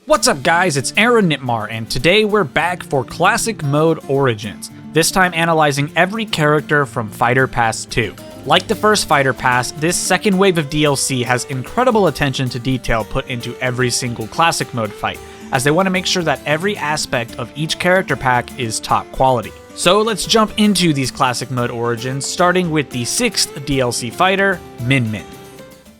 What's up guys, it's Aaronitmar, and today we're back for Classic Mode Origins, this time analyzing every character from Fighter Pass 2. Like the first Fighter Pass, this second wave of DLC has incredible attention to detail put into every single Classic Mode fight, as they want to make sure that every aspect of each character pack is top quality. So let's jump into these Classic Mode Origins, starting with the 6th DLC fighter, Min Min.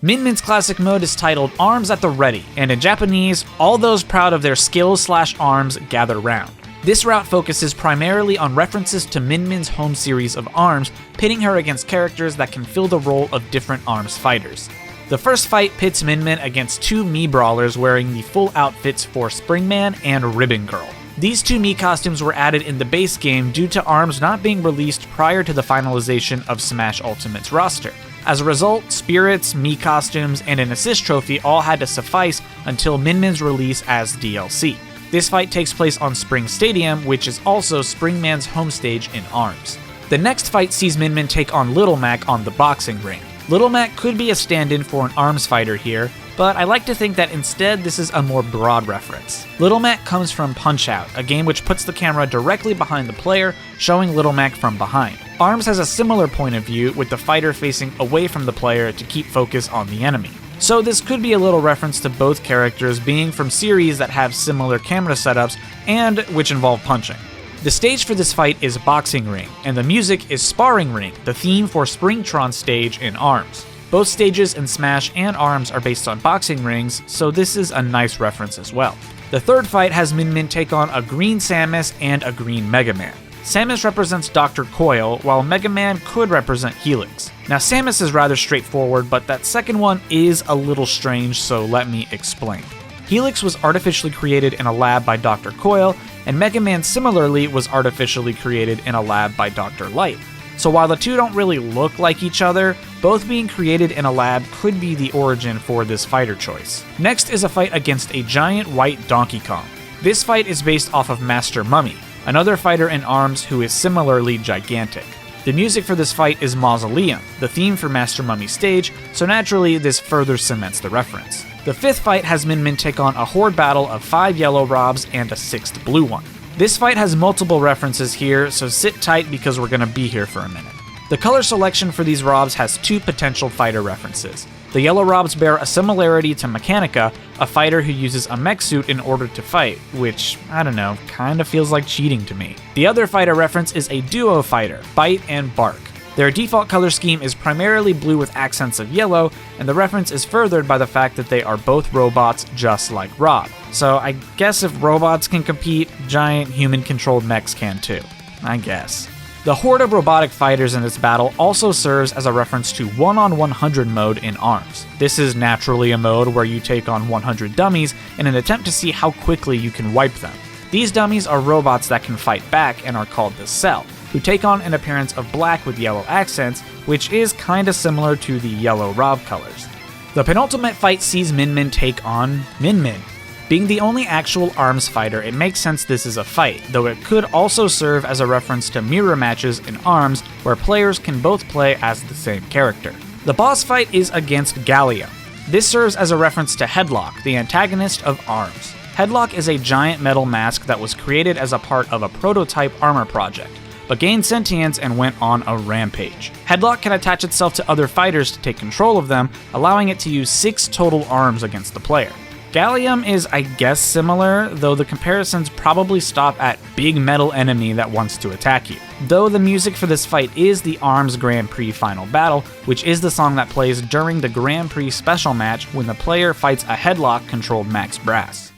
Min Min's classic mode is titled Arms at the Ready, and in Japanese, all those proud of their skills/arms gather round. This route focuses primarily on references to Min Min's home series of arms, pitting her against characters that can fill the role of different arms fighters. The first fight pits Min Min against two Mii brawlers wearing the full outfits for Springman and Ribbon Girl. These two Mii costumes were added in the base game due to arms not being released prior to the finalization of Smash Ultimate's roster. As a result, spirits, Mii costumes, and an assist trophy all had to suffice until Min Min's release as DLC. This fight takes place on Spring Stadium, which is also Springman's home stage in ARMS. The next fight sees Min Min take on Little Mac on the boxing ring. Little Mac could be a stand-in for an ARMS fighter here, but I like to think that instead this is a more broad reference. Little Mac comes from Punch-Out!, a game which puts the camera directly behind the player, showing Little Mac from behind. ARMS has a similar point of view, with the fighter facing away from the player to keep focus on the enemy. So this could be a little reference to both characters being from series that have similar camera setups and which involve punching. The stage for this fight is Boxing Ring, and the music is Sparring Ring, the theme for Springtron's stage in ARMS. Both stages in Smash and ARMS are based on boxing rings, so this is a nice reference as well. The third fight has Min Min take on a green Samus and a green Mega Man. Samus represents Dr. Coil, while Mega Man could represent Helix. Now Samus is rather straightforward, but that second one is a little strange, so let me explain. Helix was artificially created in a lab by Dr. Coil, and Mega Man similarly was artificially created in a lab by Dr. Light. So while the two don't really look like each other, both being created in a lab could be the origin for this fighter choice. Next is a fight against a giant white Donkey Kong. This fight is based off of Master Mummy, another fighter in ARMS who is similarly gigantic. The music for this fight is Mausoleum, the theme for Master Mummy's stage, so naturally this further cements the reference. The fifth fight has Min Min take on a horde battle of 5 yellow Robs and a 6th blue one. This fight has multiple references here, so sit tight because we're gonna be here for a minute. The color selection for these Robs has two potential fighter references. The yellow Robs bear a similarity to Mechanica, a fighter who uses a mech suit in order to fight, which, I don't know, kinda feels like cheating to me. The other fighter reference is a duo fighter, Bite and Bark. Their default color scheme is primarily blue with accents of yellow, and the reference is furthered by the fact that they are both robots just like Rob. So I guess if robots can compete, giant human-controlled mechs can too. I guess. The horde of robotic fighters in this battle also serves as a reference to 1-on-100 mode in ARMS. This is naturally a mode where you take on 100 dummies in an attempt to see how quickly you can wipe them. These dummies are robots that can fight back and are called the Cell, who take on an appearance of black with yellow accents, which is kinda similar to the yellow Rob colors. The penultimate fight sees Min Min take on Min Min. Being the only actual ARMS fighter, it makes sense this is a fight, though it could also serve as a reference to mirror matches in ARMS where players can both play as the same character. The boss fight is against Gallium. This serves as a reference to Headlock, the antagonist of ARMS. Headlock is a giant metal mask that was created as a part of a prototype armor project, but gained sentience and went on a rampage. Headlock can attach itself to other fighters to take control of them, allowing it to use 6 total arms against the player. Gallium is, I guess, similar, though the comparisons probably stop at big metal enemy that wants to attack you. Though the music for this fight is the ARMS Grand Prix Final Battle, which is the song that plays during the Grand Prix special match when the player fights a Headlock-controlled Max Brass.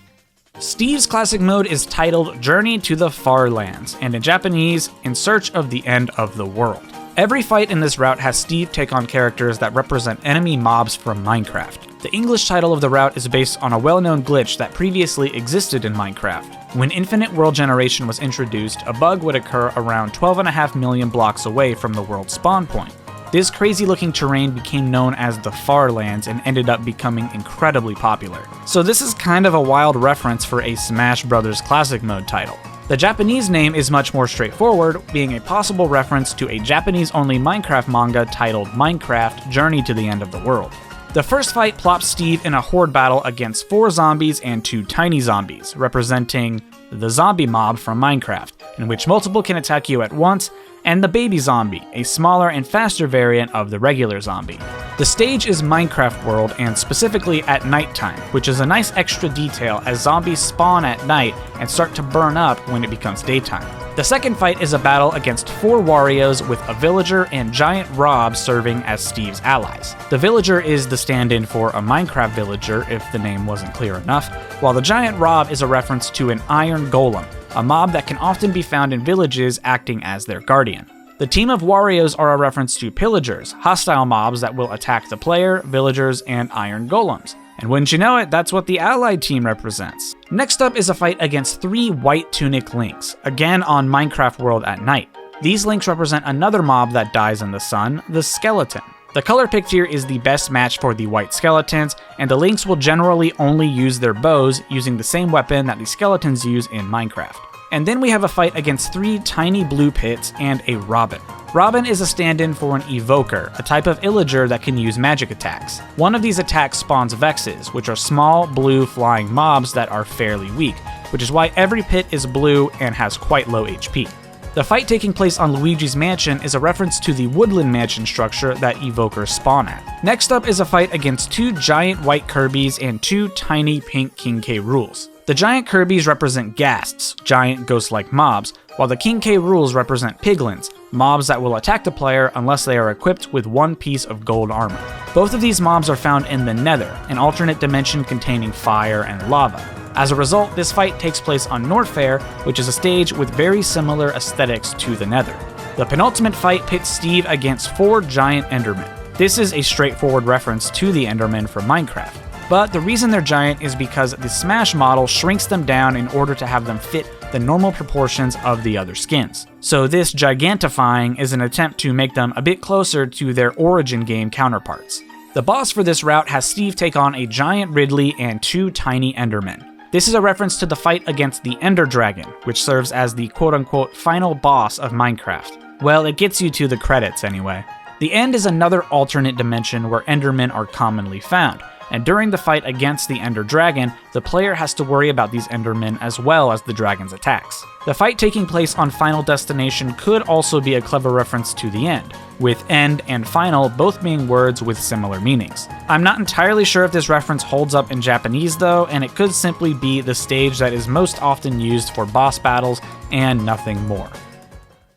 Steve's classic mode is titled Journey to the Far Lands, and in Japanese, In Search of the End of the World. Every fight in this route has Steve take on characters that represent enemy mobs from Minecraft. The English title of the route is based on a well-known glitch that previously existed in Minecraft. When Infinite World Generation was introduced, a bug would occur around 12.5 million blocks away from the world's spawn point. This crazy-looking terrain became known as the Far Lands and ended up becoming incredibly popular. So this is kind of a wild reference for a Smash Bros. Classic Mode title. The Japanese name is much more straightforward, being a possible reference to a Japanese-only Minecraft manga titled Minecraft: Journey to the End of the World. The first fight plops Steve in a horde battle against 4 zombies and 2 tiny zombies, representing the zombie mob from Minecraft, in which multiple can attack you at once, and the baby zombie, a smaller and faster variant of the regular zombie. The stage is Minecraft world, and specifically at nighttime, which is a nice extra detail as zombies spawn at night and start to burn up when it becomes daytime. The second fight is a battle against 4 Warriors with a villager and giant Rob serving as Steve's allies. The villager is the stand-in for a Minecraft villager, if the name wasn't clear enough, while the giant Rob is a reference to an iron golem, a mob that can often be found in villages acting as their guardian. The team of Warriors are a reference to pillagers, hostile mobs that will attack the player, villagers, and iron golems. And wouldn't you know it, that's what the allied team represents. Next up is a fight against 3 white tunic links, again on Minecraft world at night. These links represent another mob that dies in the sun, the skeleton. The color picked here is the best match for the white skeletons, and the links will generally only use their bows, using the same weapon that the skeletons use in Minecraft. And then we have a fight against 3 tiny blue pits and a Robin. Robin is a stand-in for an evoker, a type of illager that can use magic attacks. One of these attacks spawns Vexes, which are small blue flying mobs that are fairly weak, which is why every pit is blue and has quite low HP. The fight taking place on Luigi's Mansion is a reference to the woodland mansion structure that evokers spawn at. Next up is a fight against 2 giant white Kirbys and 2 tiny pink King K. Rules. The giant Kirbys represent ghasts, giant ghost-like mobs, while the King K. Rules represent piglins, mobs that will attack the player unless they are equipped with 1 piece of gold armor. Both of these mobs are found in the Nether, an alternate dimension containing fire and lava. As a result, this fight takes place on Norfair, which is a stage with very similar aesthetics to the Nether. The penultimate fight pits Steve against 4 giant Endermen. This is a straightforward reference to the Endermen from Minecraft. But the reason they're giant is because the Smash model shrinks them down in order to have them fit the normal proportions of the other skins. So this gigantifying is an attempt to make them a bit closer to their Origin game counterparts. The boss for this route has Steve take on a giant Ridley and 2 tiny Endermen. This is a reference to the fight against the Ender Dragon, which serves as the quote-unquote final boss of Minecraft. Well, it gets you to the credits anyway. The End is another alternate dimension where Endermen are commonly found, and during the fight against the Ender Dragon, the player has to worry about these Endermen as well as the dragon's attacks. The fight taking place on Final Destination could also be a clever reference to the End, with end and final both being words with similar meanings. I'm not entirely sure if this reference holds up in Japanese though, and it could simply be the stage that is most often used for boss battles and nothing more.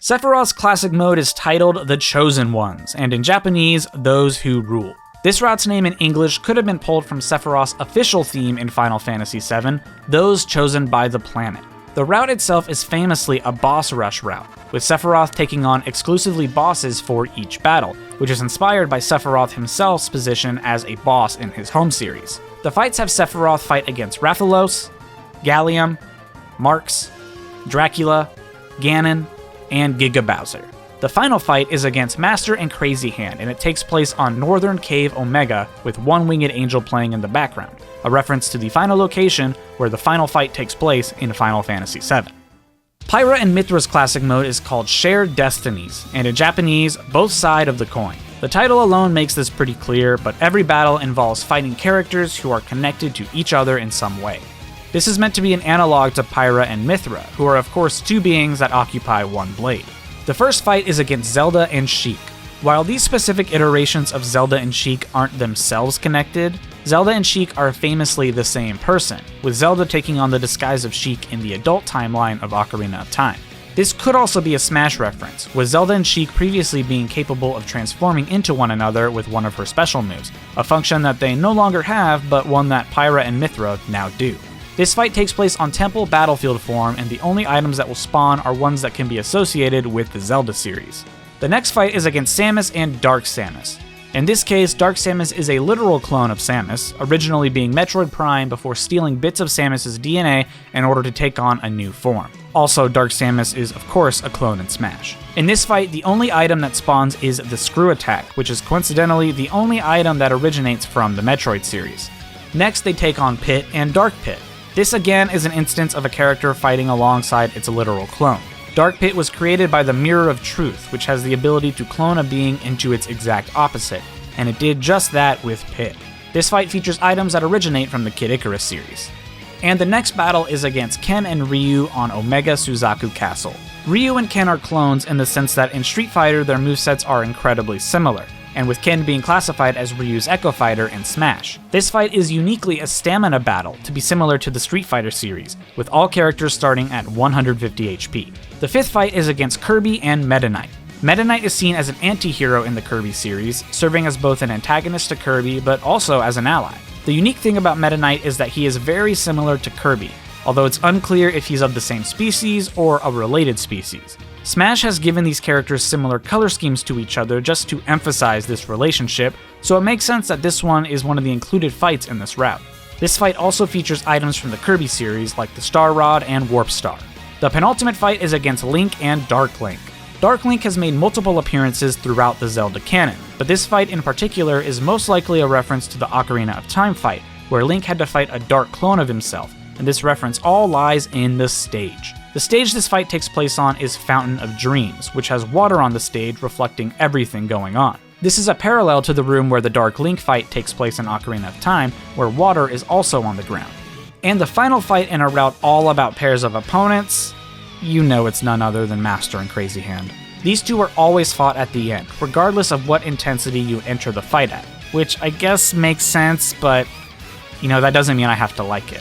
Sephiroth's classic mode is titled The Chosen Ones, and in Japanese, Those Who Rule. This route's name in English could have been pulled from Sephiroth's official theme in Final Fantasy VII, Those Chosen by the Planet. The route itself is famously a boss rush route, with Sephiroth taking on exclusively bosses for each battle, which is inspired by Sephiroth himself's position as a boss in his home series. The fights have Sephiroth fight against Rathalos, Gallium, Marx, Dracula, Ganon, and Giga Bowser. The final fight is against Master and Crazy Hand, and it takes place on Northern Cave Omega with one winged angel playing in the background, a reference to the final location where the final fight takes place in Final Fantasy VII. Pyra and Mithra's classic mode is called Shared Destinies, and in Japanese, Both Side of the Coin. The title alone makes this pretty clear, but every battle involves fighting characters who are connected to each other in some way. This is meant to be an analog to Pyra and Mithra, who are of course 2 beings that occupy one blade. The first fight is against Zelda and Sheik. While these specific iterations of Zelda and Sheik aren't themselves connected, Zelda and Sheik are famously the same person, with Zelda taking on the disguise of Sheik in the adult timeline of Ocarina of Time. This could also be a Smash reference, with Zelda and Sheik previously being capable of transforming into one another with one of her special moves, a function that they no longer have, but one that Pyra and Mithra now do. This fight takes place on Temple Battlefield form, and the only items that will spawn are ones that can be associated with the Zelda series. The next fight is against Samus and Dark Samus. In this case, Dark Samus is a literal clone of Samus, originally being Metroid Prime before stealing bits of Samus's DNA in order to take on a new form. Also, Dark Samus is of course a clone in Smash. In this fight, the only item that spawns is the Screw Attack, which is coincidentally the only item that originates from the Metroid series. Next, they take on Pit and Dark Pit. This again is an instance of a character fighting alongside its literal clone. Dark Pit was created by the Mirror of Truth, which has the ability to clone a being into its exact opposite, and it did just that with Pit. This fight features items that originate from the Kid Icarus series. And the next battle is against Ken and Ryu on Omega Suzaku Castle. Ryu and Ken are clones in the sense that in Street Fighter their movesets are incredibly similar, and with Ken being classified as Ryu's Echo Fighter in Smash. This fight is uniquely a stamina battle to be similar to the Street Fighter series, with all characters starting at 150 HP. The fifth fight is against Kirby and Meta Knight. Meta Knight is seen as an anti-hero in the Kirby series, serving as both an antagonist to Kirby but also as an ally. The unique thing about Meta Knight is that he is very similar to Kirby, although it's unclear if he's of the same species or a related species. Smash has given these characters similar color schemes to each other just to emphasize this relationship, so it makes sense that this one is one of the included fights in this route. This fight also features items from the Kirby series like the Star Rod and Warp Star. The penultimate fight is against Link and Dark Link. Dark Link has made multiple appearances throughout the Zelda canon, but this fight in particular is most likely a reference to the Ocarina of Time fight, where Link had to fight a dark clone of himself, and this reference all lies in the stage. The stage this fight takes place on is Fountain of Dreams, which has water on the stage reflecting everything going on. This is a parallel to the room where the Dark Link fight takes place in Ocarina of Time, where water is also on the ground. And the final fight in a route all about pairs of opponents, you know it's none other than Master and Crazy Hand. These two are always fought at the end, regardless of what intensity you enter the fight at, which I guess makes sense, but that doesn't mean I have to like it.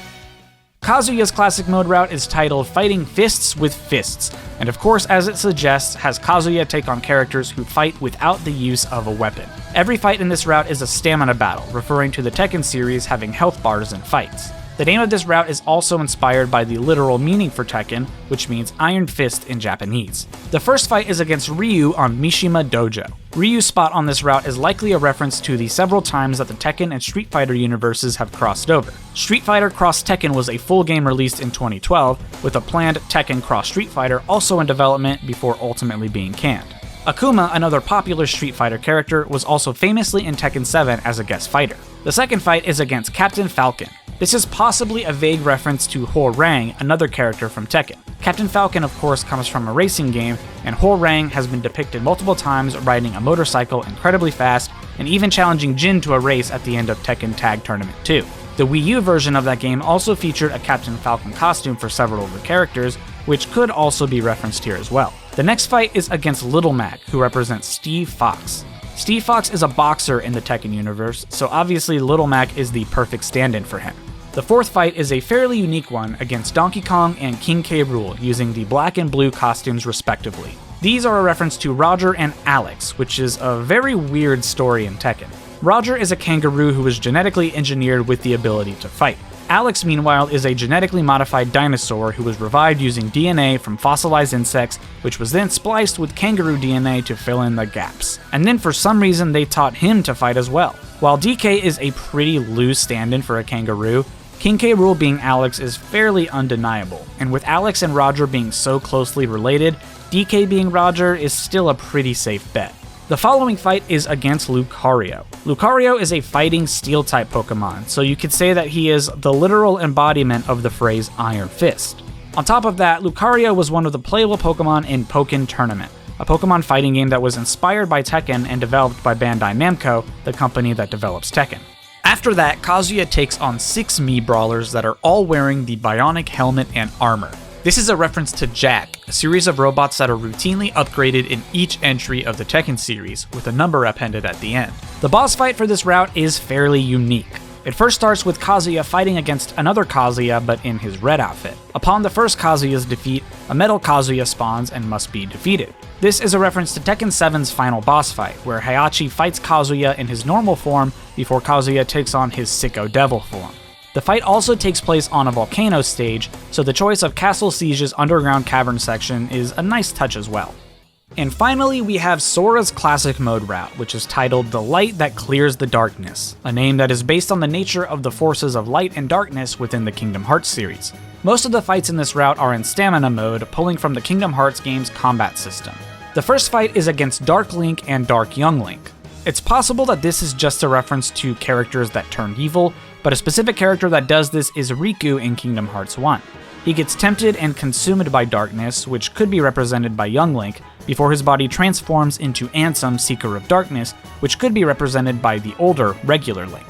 Kazuya's classic mode route is titled Fighting Fists with Fists, and of course, as it suggests, has Kazuya take on characters who fight without the use of a weapon. Every fight in this route is a stamina battle, referring to the Tekken series having health bars in fights. The name of this route is also inspired by the literal meaning for Tekken, which means Iron Fist in Japanese. The first fight is against Ryu on Mishima Dojo. Ryu's spot on this route is likely a reference to the several times that the Tekken and Street Fighter universes have crossed over. Street Fighter Cross Tekken was a full game released in 2012, with a planned Tekken Cross Street Fighter also in development before ultimately being canned. Akuma, another popular Street Fighter character, was also famously in Tekken 7 as a guest fighter. The second fight is against Captain Falcon. This is possibly a vague reference to Ho Rang, another character from Tekken. Captain Falcon, of course, comes from a racing game, and Ho Rang has been depicted multiple times riding a motorcycle incredibly fast, and even challenging Jin to a race at the end of Tekken Tag Tournament 2. The Wii U version of that game also featured a Captain Falcon costume for several of the characters, which could also be referenced here as well. The next fight is against Little Mac, who represents Steve Fox. Steve Fox is a boxer in the Tekken universe, so obviously Little Mac is the perfect stand-in for him. The fourth fight is a fairly unique one against Donkey Kong and King K. Rool, using the black and blue costumes respectively. These are a reference to Roger and Alex, which is a very weird story in Tekken. Roger is a kangaroo who was genetically engineered with the ability to fight. Alex, meanwhile, is a genetically modified dinosaur who was revived using DNA from fossilized insects, which was then spliced with kangaroo DNA to fill in the gaps. And then for some reason they taught him to fight as well. While DK is a pretty loose stand-in for a kangaroo, King K. Rool being Alex is fairly undeniable, and with Alex and Roger being so closely related, DK being Roger is still a pretty safe bet. The following fight is against Lucario. Lucario is a fighting steel-type Pokemon, so you could say that he is the literal embodiment of the phrase Iron Fist. On top of that, Lucario was one of the playable Pokemon in Pokken Tournament, a Pokemon fighting game that was inspired by Tekken and developed by Bandai Namco, the company that develops Tekken. After that, Kazuya takes on 6 Mii Brawlers that are all wearing the Bionic Helmet and armor. This is a reference to Jack, a series of robots that are routinely upgraded in each entry of the Tekken series, with a number appended at the end. The boss fight for this route is fairly unique. It first starts with Kazuya fighting against another Kazuya but in his red outfit. Upon the first Kazuya's defeat, a metal Kazuya spawns and must be defeated. This is a reference to Tekken 7's final boss fight, where Heihachi fights Kazuya in his normal form before Kazuya takes on his Sicko Devil form. The fight also takes place on a volcano stage, so the choice of Castle Siege's underground cavern section is a nice touch as well. And finally, we have Sora's classic mode route, which is titled The Light That Clears the Darkness, a name that is based on the nature of the forces of light and darkness within the Kingdom Hearts series. Most of the fights in this route are in stamina mode, pulling from the Kingdom Hearts game's combat system. The first fight is against Dark Link and Dark Young Link. It's possible that this is just a reference to characters that turn evil, but a specific character that does this is Riku in Kingdom Hearts 1. He gets tempted and consumed by darkness, which could be represented by Young Link, before his body transforms into Ansem, Seeker of Darkness, which could be represented by the older, regular Link.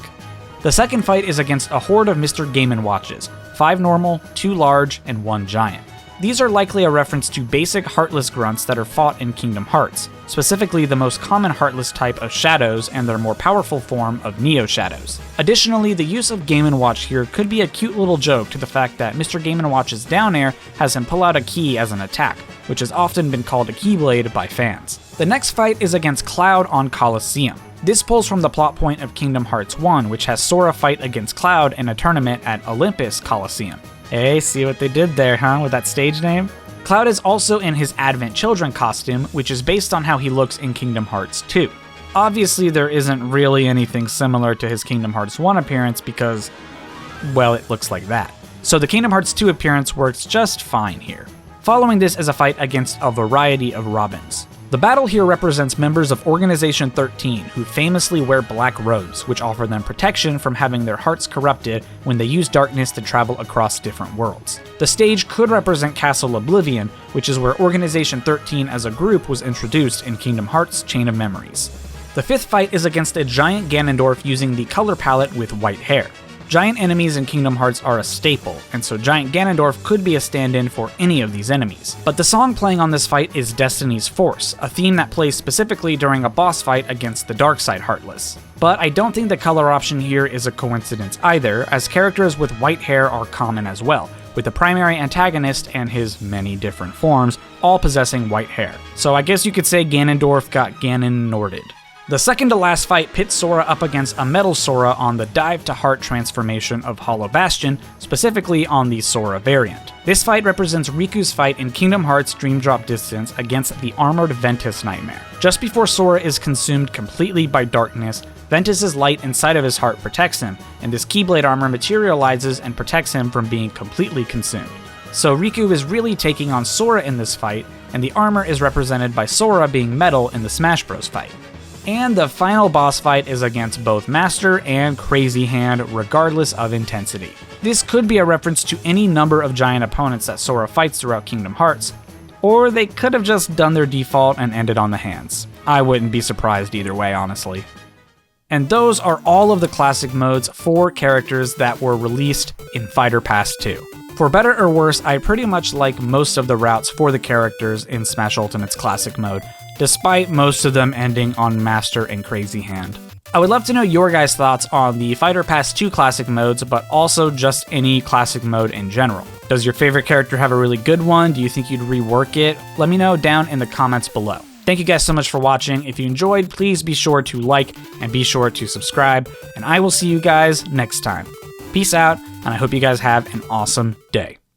The second fight is against a horde of Mr. Game & Watches, 5 normal, 2 large, and 1 giant. These are likely a reference to basic Heartless grunts that are fought in Kingdom Hearts, specifically the most common Heartless type of Shadows and their more powerful form of Neo Shadows. Additionally, the use of Game & Watch here could be a cute little joke to the fact that Mr. Game & Watch's down air has him pull out a key as an attack, which has often been called a Keyblade by fans. The next fight is against Cloud on Colosseum. This pulls from the plot point of Kingdom Hearts 1, which has Sora fight against Cloud in a tournament at Olympus Coliseum. Hey, see what they did there, huh, with that stage name? Cloud is also in his Advent Children costume, which is based on how he looks in Kingdom Hearts 2. Obviously, there isn't really anything similar to his Kingdom Hearts 1 appearance because, well, it looks like that. So the Kingdom Hearts 2 appearance works just fine here. Following this is a fight against a variety of Robins. The battle here represents members of Organization 13 who famously wear black robes, which offer them protection from having their hearts corrupted when they use darkness to travel across different worlds. The stage could represent Castle Oblivion, which is where Organization 13 as a group was introduced in Kingdom Hearts Chain of Memories. The fifth fight is against a giant Ganondorf using the color palette with white hair. Giant enemies in Kingdom Hearts are a staple, and so Giant Ganondorf could be a stand-in for any of these enemies. But the song playing on this fight is Destiny's Force, a theme that plays specifically during a boss fight against the Darkside Heartless. But I don't think the color option here is a coincidence either, as characters with white hair are common as well, with the primary antagonist and his many different forms all possessing white hair. So I guess you could say Ganondorf got Ganon-Norded. The second to last fight pits Sora up against a Metal Sora on the Dive to Heart transformation of Hollow Bastion, specifically on the Sora variant. This fight represents Riku's fight in Kingdom Hearts Dream Drop Distance against the armored Ventus Nightmare. Just before Sora is consumed completely by darkness, Ventus's light inside of his heart protects him, and this Keyblade armor materializes and protects him from being completely consumed. So Riku is really taking on Sora in this fight, and the armor is represented by Sora being metal in the Smash Bros. Fight. And the final boss fight is against both Master and Crazy Hand, regardless of intensity. This could be a reference to any number of giant opponents that Sora fights throughout Kingdom Hearts, or they could have just done their default and ended on the hands. I wouldn't be surprised either way, honestly. And those are all of the classic modes for characters that were released in Fighter Pass 2. For better or worse, I pretty much like most of the routes for the characters in Smash Ultimate's classic mode, despite most of them ending on Master and Crazy Hand. I would love to know your guys' thoughts on the Fighter Pass 2 classic modes, but also just any classic mode in general. Does your favorite character have a really good one? Do you think you'd rework it? Let me know down in the comments below. Thank you guys so much for watching. If you enjoyed, please be sure to like and be sure to subscribe, and I will see you guys next time. Peace out, and I hope you guys have an awesome day.